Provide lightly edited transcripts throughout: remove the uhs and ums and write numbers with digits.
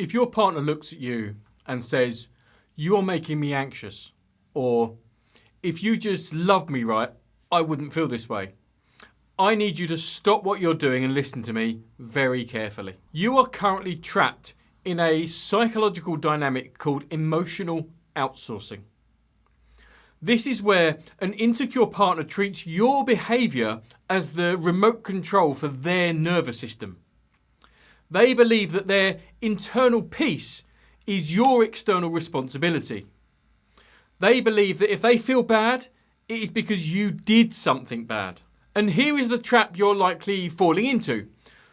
If your partner looks at you and says, "You're making me anxious," or "If you just loved me right, I wouldn't feel this way," I need you to stop what you're doing and listen to me very carefully. You are currently trapped in a psychological dynamic called emotional outsourcing. This is where an insecure partner treats your behaviour as the remote control for their nervous system. They believe that their internal peace is your external responsibility. They believe that if they feel bad, it is because you did something bad. And here is the trap you're likely falling into.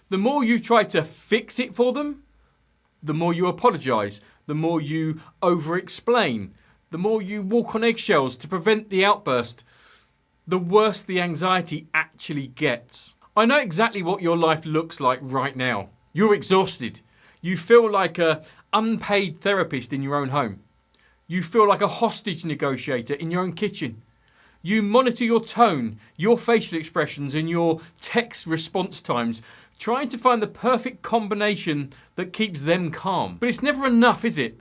The more you try to fix it for them, the more you apologise, the more you over-explain, the more you walk on eggshells to prevent the outburst, the worse the anxiety actually gets. I know exactly what your life looks like right now. You're exhausted. You feel like an unpaid therapist in your own home. You feel like a hostage negotiator in your own kitchen. You monitor your tone, your facial expressions and your text response times, trying to find the perfect combination that keeps them calm. But it's never enough, is it?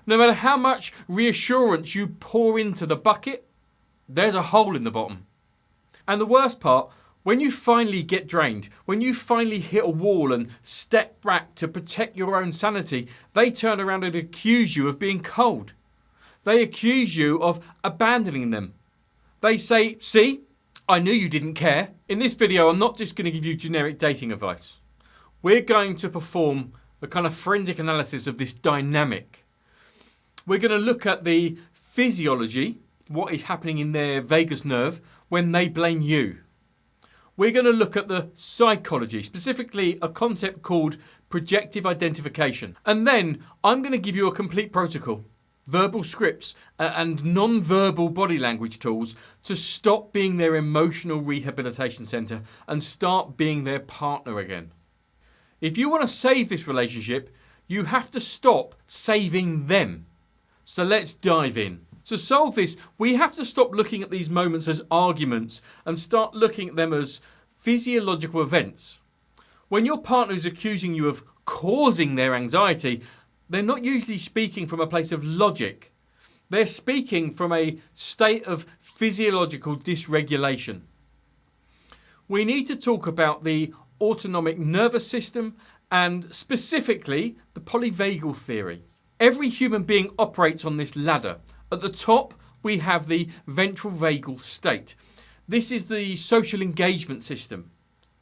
No matter how much reassurance you pour into the bucket, there's a hole in the bottom. And the worst part, when you finally get drained, when you finally hit a wall and step back to protect your own sanity, they turn around and accuse you of being cold. They accuse you of abandoning them. They say, "See, I knew you didn't care." In this video, I'm not just going to give you generic dating advice. We're going to perform a kind of forensic analysis of this dynamic. We're going to look at the physiology, what is happening in their vagus nerve when they blame you. We're going to look at the psychology, specifically a concept called Projective Identification. And then I'm going to give you a complete protocol, verbal scripts and non-verbal body language tools to stop being their emotional rehabilitation centre and start being their partner again. If you want to save this relationship, you have to stop saving them. So let's dive in. To solve this, we have to stop looking at these moments as arguments and start looking at them as physiological events. When your partner is accusing you of causing their anxiety, they're not usually speaking from a place of logic. They're speaking from a state of physiological dysregulation. We need to talk about the autonomic nervous system and specifically the Polyvagal Theory. Every human being operates on this ladder. At the top, we have the ventral vagal state. This is the social engagement system.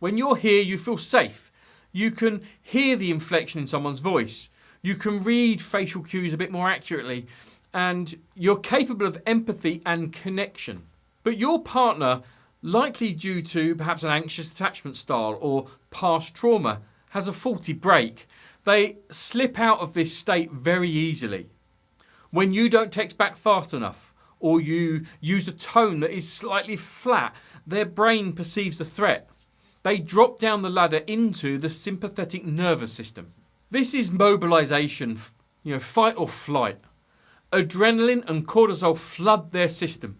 When you're here, you feel safe. You can hear the inflection in someone's voice. You can read facial cues a bit more accurately. And you're capable of empathy and connection. But your partner, likely due to perhaps an anxious attachment style or past trauma, has a faulty break. They slip out of this state very easily. When you don't text back fast enough, or you use a tone that is slightly flat, their brain perceives a threat. They drop down the ladder into the sympathetic nervous system. This is mobilization, fight or flight. Adrenaline and cortisol flood their system.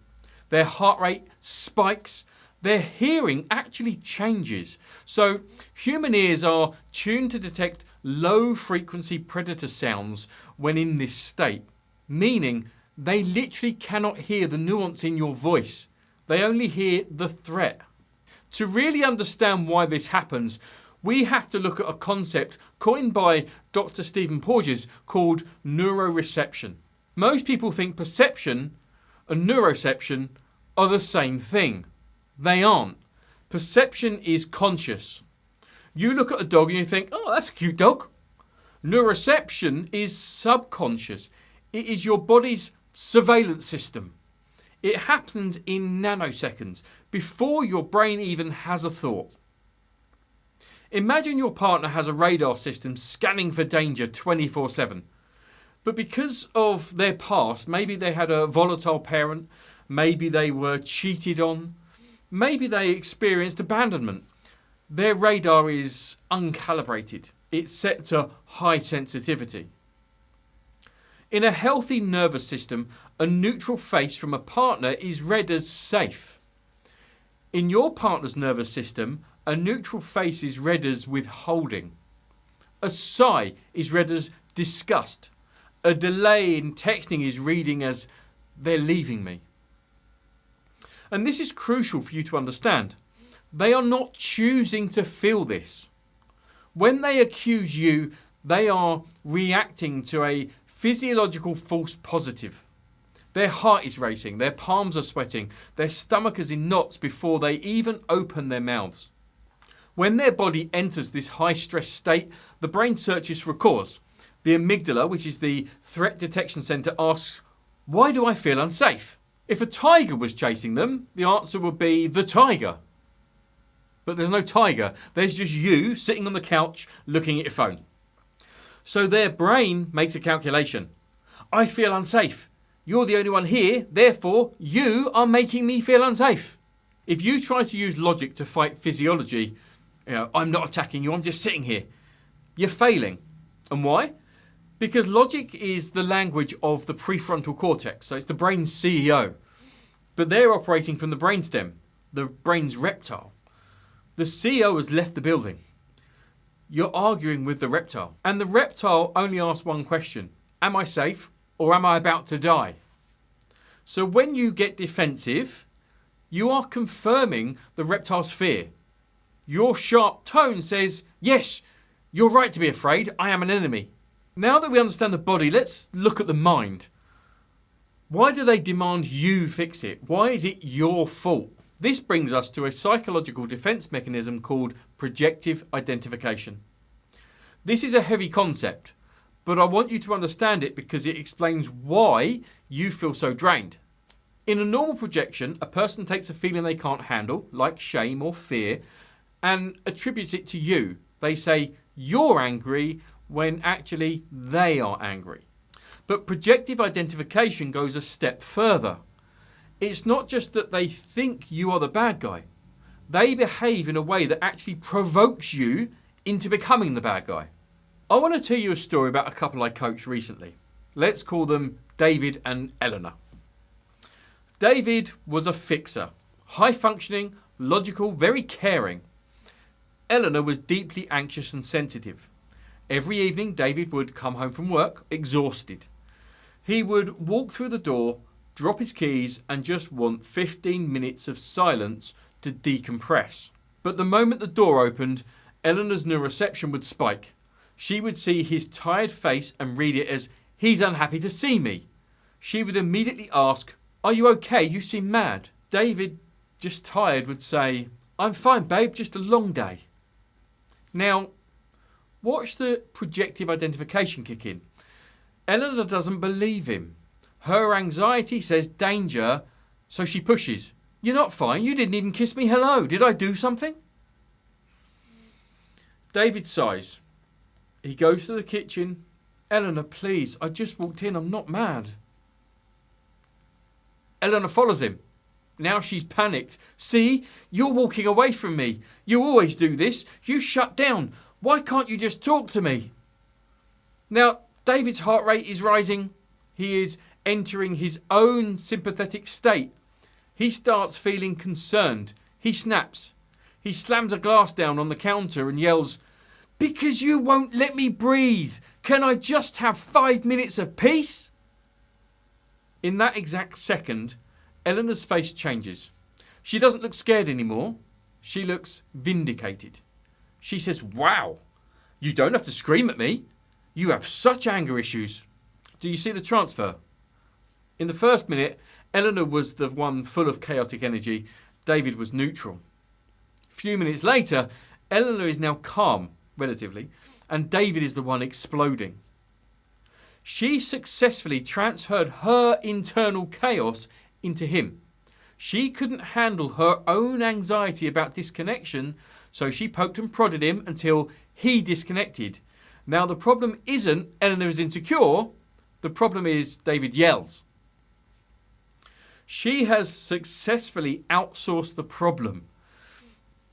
Their heart rate spikes. Their hearing actually changes. So human ears are tuned to detect low frequency predator sounds when in this state, meaning they literally cannot hear the nuance in your voice. They only hear the threat. To really understand why this happens, we have to look at a concept coined by Dr. Stephen Porges called neuroception. Most people think perception and neuroception are the same thing. They aren't. Perception is conscious. You look at a dog and you think, "Oh, that's a cute dog." Neuroception is subconscious. It is your body's surveillance system. It happens in nanoseconds before your brain even has a thought. Imagine your partner has a radar system scanning for danger 24/7. But because of their past, maybe they had a volatile parent, maybe they were cheated on, maybe they experienced abandonment. Their radar is uncalibrated. It's set to high sensitivity. In a healthy nervous system, a neutral face from a partner is read as safe. In your partner's nervous system, a neutral face is read as withholding. A sigh is read as disgust. A delay in texting is reading as they're leaving me. And this is crucial for you to understand. They are not choosing to feel this. When they accuse you, they are reacting to a physiological false positive. Their heart is racing, their palms are sweating, their stomach is in knots before they even open their mouths. When their body enters this high stress state, the brain searches for a cause. The amygdala, which is the threat detection center, asks, why do I feel unsafe? If a tiger was chasing them, the answer would be the tiger. But there's no tiger. There's just you sitting on the couch looking at your phone. So their brain makes a calculation. I feel unsafe. You're the only one here. Therefore, you are making me feel unsafe. If you try to use logic to fight physiology, I'm not attacking you. I'm just sitting here. You're failing. And why? Because logic is the language of the prefrontal cortex. So it's the brain's CEO. But they're operating from the brainstem, the brain's reptile. The CEO has left the building. You're arguing with the reptile. And the reptile only asks one question. Am I safe or am I about to die? So when you get defensive, you are confirming the reptile's fear. Your sharp tone says, yes, you're right to be afraid. I am an enemy. Now that we understand the body, let's look at the mind. Why do they demand you fix it? Why is it your fault? This brings us to a psychological defense mechanism called projective identification. This is a heavy concept, but I want you to understand it because it explains why you feel so drained. In a normal projection, a person takes a feeling they can't handle, like shame or fear, and attributes it to you. They say, you're angry, when actually they are angry. But projective identification goes a step further. It's not just that they think you are the bad guy. They behave in a way that actually provokes you into becoming the bad guy. I want to tell you a story about a couple I coached recently. Let's call them David and Eleanor. David was a fixer, high functioning, logical, very caring. Eleanor was deeply anxious and sensitive. Every evening, David would come home from work, exhausted. He would walk through the door, drop his keys, and just want 15 minutes of silence to decompress. But the moment the door opened, Eleanor's neuroception would spike. She would see his tired face and read it as, he's unhappy to see me. She would immediately ask, are you okay? You seem mad. David, just tired, would say, I'm fine, babe, just a long day. Now, watch the projective identification kick in. Eleanor doesn't believe him. Her anxiety says danger, so she pushes. You're not fine. You didn't even kiss me hello. Did I do something? David sighs. He goes to the kitchen. Eleanor, please, I just walked in. I'm not mad. Eleanor follows him. Now she's panicked. See, you're walking away from me. You always do this. You shut down. Why can't you just talk to me? Now, David's heart rate is rising. He is entering his own sympathetic state. He starts feeling concerned. He snaps. He slams a glass down on the counter and yells, because you won't let me breathe. Can I just have 5 minutes of peace? In that exact second, Eleanor's face changes. She doesn't look scared anymore. She looks vindicated. She says, wow, you don't have to scream at me. You have such anger issues. Do you see the transfer? In the first minute, Eleanor was the one full of chaotic energy. David was neutral. A few minutes later, Eleanor is now calm, relatively, and David is the one exploding. She successfully transferred her internal chaos into him. She couldn't handle her own anxiety about disconnection, so she poked and prodded him until he disconnected. Now the problem isn't Eleanor is insecure, the problem is David yells. She has successfully outsourced the problem,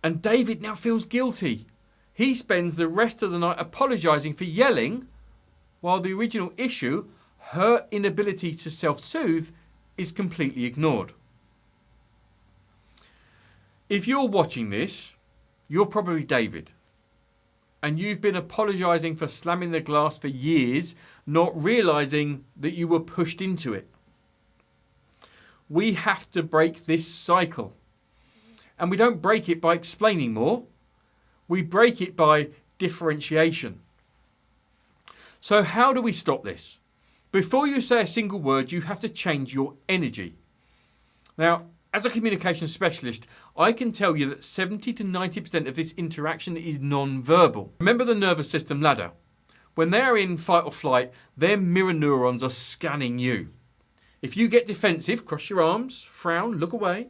and David now feels guilty. He spends the rest of the night apologising for yelling, while the original issue, her inability to self-soothe, is completely ignored. If you're watching this, you're probably David. and you've been apologising for slamming the glass for years, not realising that you were pushed into it. We have to break this cycle. And we don't break it by explaining more. We break it by differentiation. So how do we stop this? Before you say a single word, you have to change your energy. Now, as a communication specialist, I can tell you that 70 to 90% of this interaction is non-verbal. Remember the nervous system ladder? When they're in fight or flight, their mirror neurons are scanning you. If you get defensive, cross your arms, frown, look away,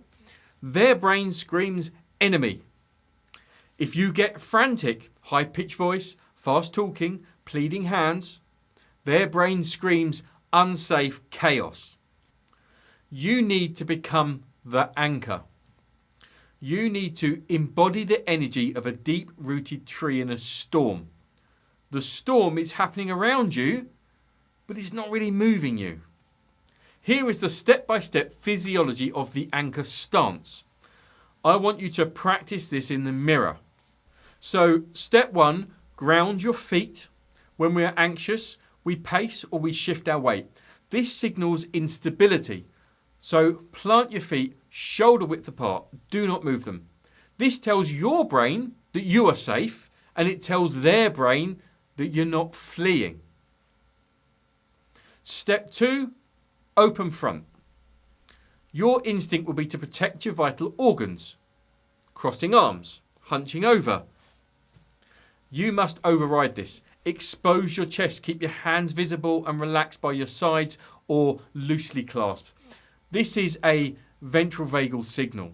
their brain screams enemy. If you get frantic, high-pitched voice, fast talking, pleading hands, their brain screams unsafe chaos. You need to become the anchor. You need to embody the energy of a deep-rooted tree in a storm. The storm is happening around you, but it's not really moving you. Here is the step-by-step physiology of the anchor stance. I want you to practice this in the mirror. So, step 1, ground your feet. When we are anxious, we pace or we shift our weight. This signals instability. So, plant your feet shoulder width apart. Do not move them. This tells your brain that you are safe, and it tells their brain that you're not fleeing. Step 2, open front. Your instinct will be to protect your vital organs. Crossing arms, hunching over. You must override this. Expose your chest. Keep your hands visible and relaxed by your sides or loosely clasped. This is a ventral vagal signal.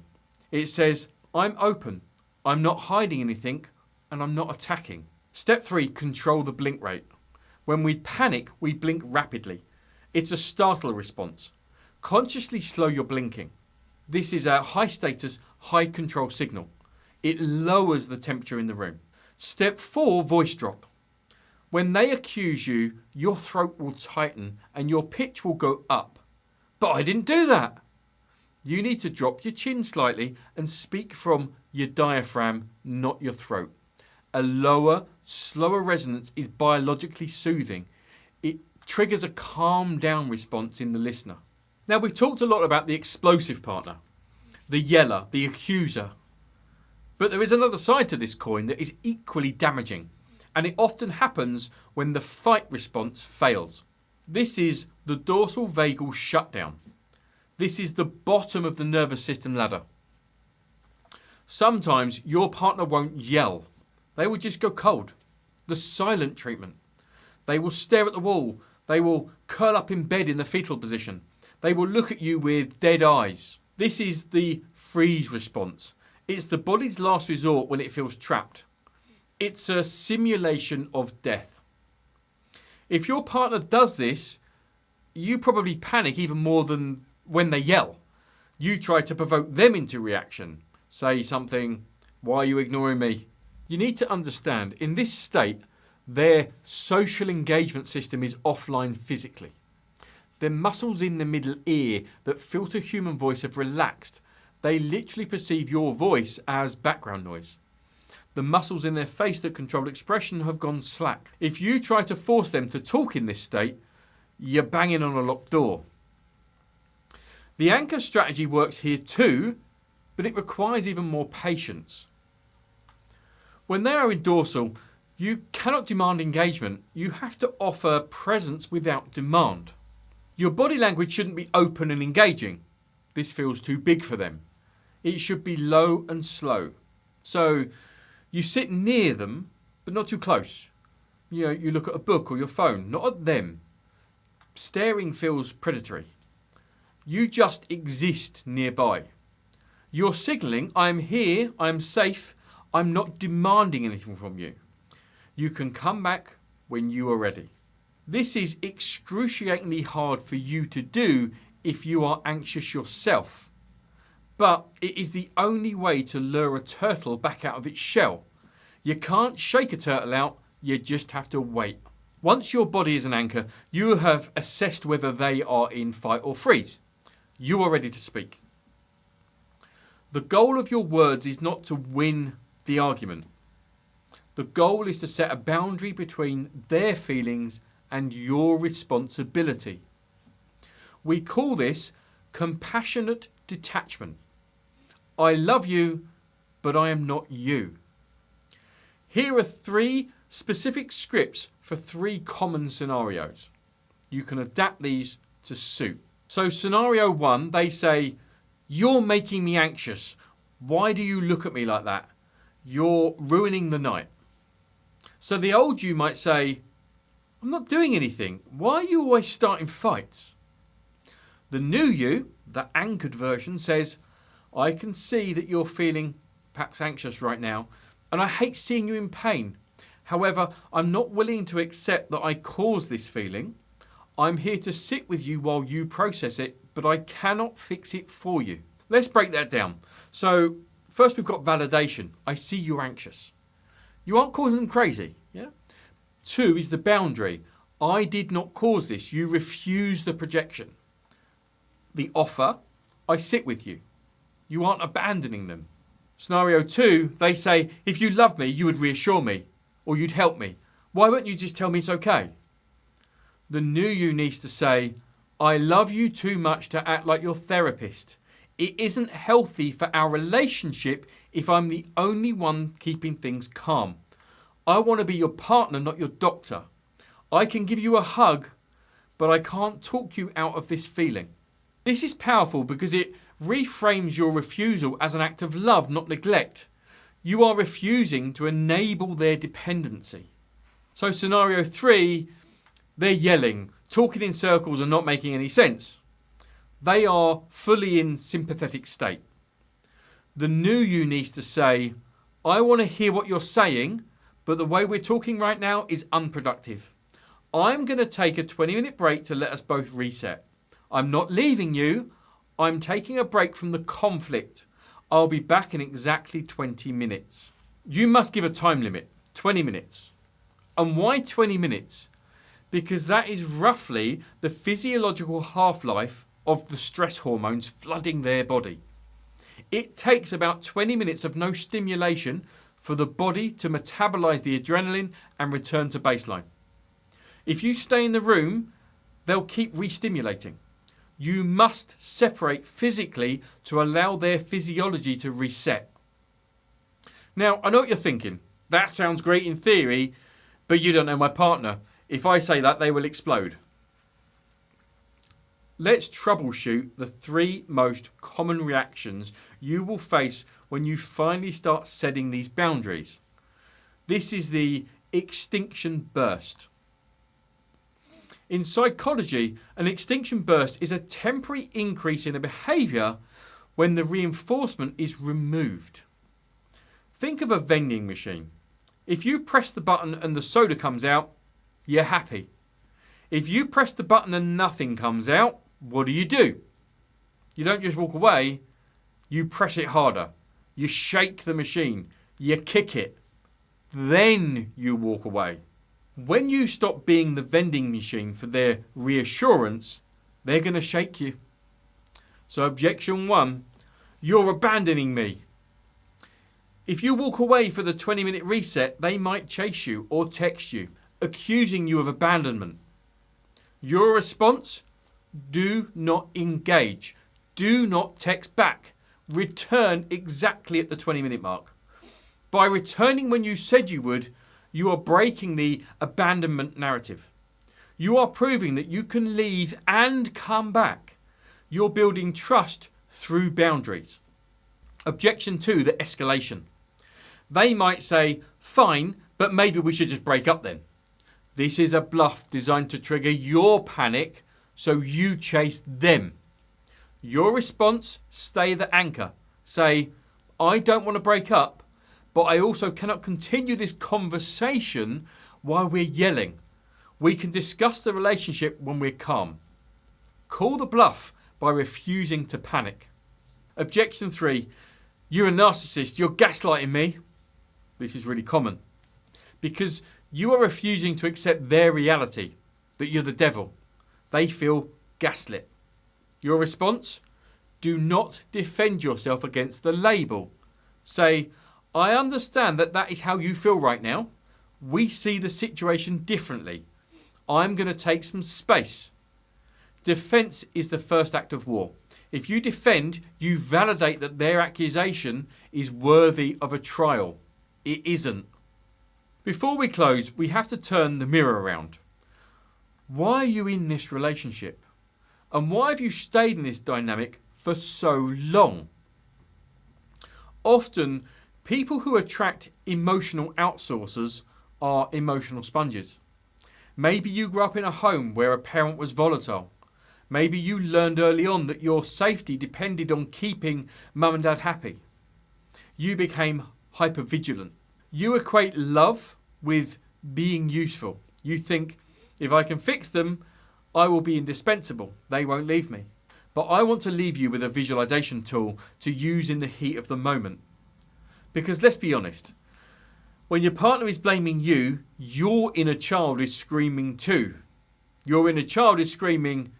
It says, I'm open. I'm not hiding anything and I'm not attacking. Step 3, control the blink rate. When we panic, we blink rapidly. It's a startle response. Consciously slow your blinking. This is a high status, high control signal. It lowers the temperature in the room. Step 4, voice drop. When they accuse you, your throat will tighten and your pitch will go up. But I didn't do that. You need to drop your chin slightly and speak from your diaphragm, not your throat. A lower, slower resonance is biologically soothing. It triggers a calm down response in the listener. Now, we've talked a lot about the explosive partner, the yeller, the accuser. But there is another side to this coin that is equally damaging, and it often happens when the fight response fails. This is the dorsal vagal shutdown. This is the bottom of the nervous system ladder. Sometimes your partner won't yell. They will just go cold. The silent treatment. They will stare at the wall. They will curl up in bed in the fetal position. They will look at you with dead eyes. This is the freeze response. It's the body's last resort when it feels trapped. It's a simulation of death. If your partner does this, you probably panic even more than when they yell. You try to provoke them into reaction. Say something, why are you ignoring me? You need to understand, in this state, their social engagement system is offline physically. The muscles in the middle ear that filter human voice have relaxed. They literally perceive your voice as background noise. The muscles in their face that control expression have gone slack. If you try to force them to talk in this state, you're banging on a locked door. The anchor strategy works here too, but it requires even more patience. When they are in dorsal, you cannot demand engagement. You have to offer presence without demand. Your body language shouldn't be open and engaging. This feels too big for them. It should be low and slow. So you sit near them, but not too close. You look at a book or your phone, not at them. Staring feels predatory. You just exist nearby. You're signalling, I'm here, I'm safe, I'm not demanding anything from you. You can come back when you are ready. This is excruciatingly hard for you to do if you are anxious yourself. But it is the only way to lure a turtle back out of its shell. You can't shake a turtle out, you just have to wait. Once your body is an anchor, you have assessed whether they are in fight or freeze. You are ready to speak. The goal of your words is not to win the argument. The goal is to set a boundary between their feelings and your responsibility. We call this compassionate detachment. I love you, but I am not you. Here are 3 specific scripts for 3 common scenarios. You can adapt these to suit. So scenario 1, they say, you're making me anxious. Why do you look at me like that? You're ruining the night. So the old you might say, I'm not doing anything. Why are you always starting fights? The new you, the anchored version, says, I can see that you're feeling perhaps anxious right now, and I hate seeing you in pain. However, I'm not willing to accept that I caused this feeling. I'm here to sit with you while you process it, but I cannot fix it for you. Let's break that down. So first we've got validation. I see you're anxious. You aren't causing them crazy. Yeah. 2 is the boundary. I did not cause this. You refuse the projection. The offer, I sit with you. You aren't abandoning them. Scenario 2, they say, if you love me, you would reassure me or you'd help me. Why won't you just tell me it's okay? The new you needs to say, I love you too much to act like your therapist. It isn't healthy for our relationship if I'm the only one keeping things calm. I want to be your partner, not your doctor. I can give you a hug, but I can't talk you out of this feeling. This is powerful because it reframes your refusal as an act of love, not neglect. You are refusing to enable their dependency. So scenario 3, they're yelling, talking in circles and not making any sense. They are fully in sympathetic state. The new you needs to say, I want to hear what you're saying, but the way we're talking right now is unproductive. I'm going to take a 20-minute break to let us both reset. I'm not leaving you. I'm taking a break from the conflict. I'll be back in exactly 20 minutes. You must give a time limit, 20 minutes. And why 20 minutes? Because that is roughly the physiological half-life of the stress hormones flooding their body. It takes about 20 minutes of no stimulation for the body to metabolize the adrenaline and return to baseline. If you stay in the room, they'll keep re-stimulating. You must separate physically to allow their physiology to reset. Now, I know what you're thinking. That sounds great in theory, but you don't know my partner. If I say that, they will explode. Let's troubleshoot the 3 most common reactions you will face when you finally start setting these boundaries. This is the extinction burst. In psychology, an extinction burst is a temporary increase in a behavior when the reinforcement is removed. Think of a vending machine. If you press the button and the soda comes out, you're happy. If you press the button and nothing comes out, what do? You don't just walk away, you press it harder. You shake the machine, you kick it. Then you walk away. When you stop being the vending machine for their reassurance, they're going to shake you. So objection 1, you're abandoning me. If you walk away for the 20-minute reset, they might chase you or text you, accusing you of abandonment. Your response? Do not engage. Do not text back. Return exactly at the 20-minute mark. By returning when you said you would, you are breaking the abandonment narrative. You are proving that you can leave and come back. You're building trust through boundaries. Objection 2, the escalation. They might say, fine, but maybe we should just break up then. This is a bluff designed to trigger your panic so you chase them. Your response, stay the anchor. Say, I don't want to break up, but I also cannot continue this conversation while we're yelling. We can discuss the relationship when we're calm. Call the bluff by refusing to panic. Objection 3, you're a narcissist, you're gaslighting me. This is really common because you are refusing to accept their reality, that you're the devil. They feel gaslit. Your response? Do not defend yourself against the label. Say, I understand that that is how you feel right now. We see the situation differently. I'm going to take some space. Defense is the first act of war. If you defend, you validate that their accusation is worthy of a trial. It isn't. Before we close, we have to turn the mirror around. Why are you in this relationship? And why have you stayed in this dynamic for so long? Often, people who attract emotional outsourcers are emotional sponges. Maybe you grew up in a home where a parent was volatile. Maybe you learned early on that your safety depended on keeping mum and dad happy. You became hypervigilant. You equate love with being useful. You think, if I can fix them, I will be indispensable. They won't leave me. But I want to leave you with a visualization tool to use in the heat of the moment. Because let's be honest, when your partner is blaming you, your inner child is screaming too. Your inner child is screaming,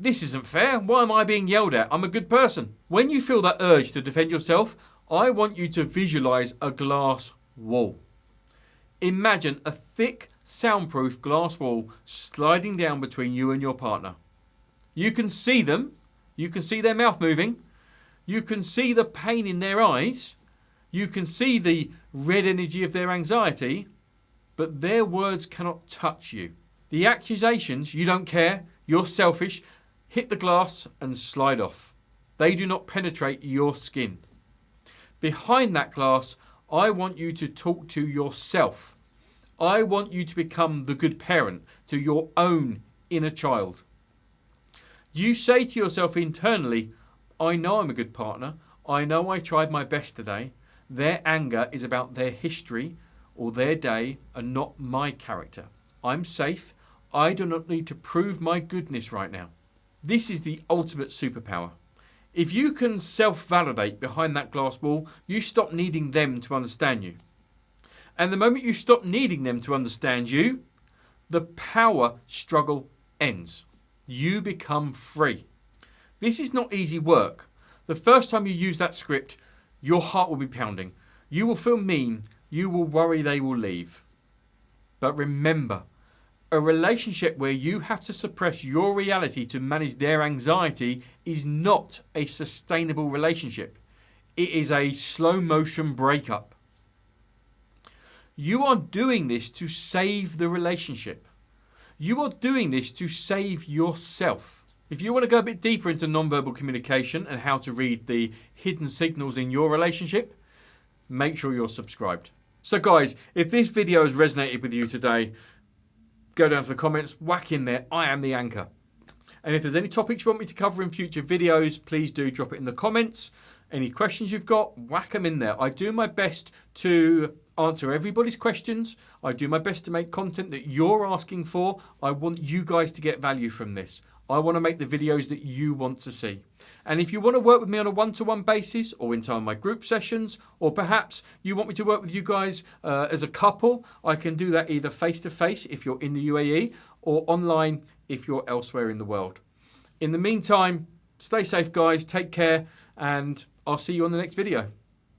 this isn't fair. Why am I being yelled at? I'm a good person. When you feel that urge to defend yourself, I want you to visualize a glass wall. Imagine a thick, soundproof glass wall sliding down between you and your partner. You can see them. You can see their mouth moving. You can see the pain in their eyes. You can see the red energy of their anxiety, but their words cannot touch you. The accusations, you don't care, you're selfish, hit the glass and slide off. They do not penetrate your skin. Behind that glass, I want you to talk to yourself. I want you to become the good parent to your own inner child. You say to yourself internally, I know I'm a good partner. I know I tried my best today. Their anger is about their history or their day and not my character. I'm safe. I do not need to prove my goodness right now. This is the ultimate superpower. If you can self-validate behind that glass wall, you stop needing them to understand you. And the moment you stop needing them to understand you, the power struggle ends. You become free. This is not easy work. The first time you use that script, your heart will be pounding. You will feel mean. You will worry they will leave. But remember, a relationship where you have to suppress your reality to manage their anxiety is not a sustainable relationship. It is a slow motion breakup. You are doing this to save the relationship. You are doing this to save yourself. If you want to go a bit deeper into nonverbal communication and how to read the hidden signals in your relationship, make sure you're subscribed. So guys, if this video has resonated with you today, go down to the comments, whack in there, I am the anchor. And if there's any topics you want me to cover in future videos, please do drop it in the comments. Any questions you've got, whack them in there. I do my best to answer everybody's questions. I do my best to make content that you're asking for. I want you guys to get value from this. I want to make the videos that you want to see. And if you want to work with me on a one-to-one basis or in some of my group sessions, or perhaps you want me to work with you guys as a couple, I can do that either face-to-face if you're in the UAE or online if you're elsewhere in the world. In the meantime, stay safe guys, take care, and I'll see you on the next video.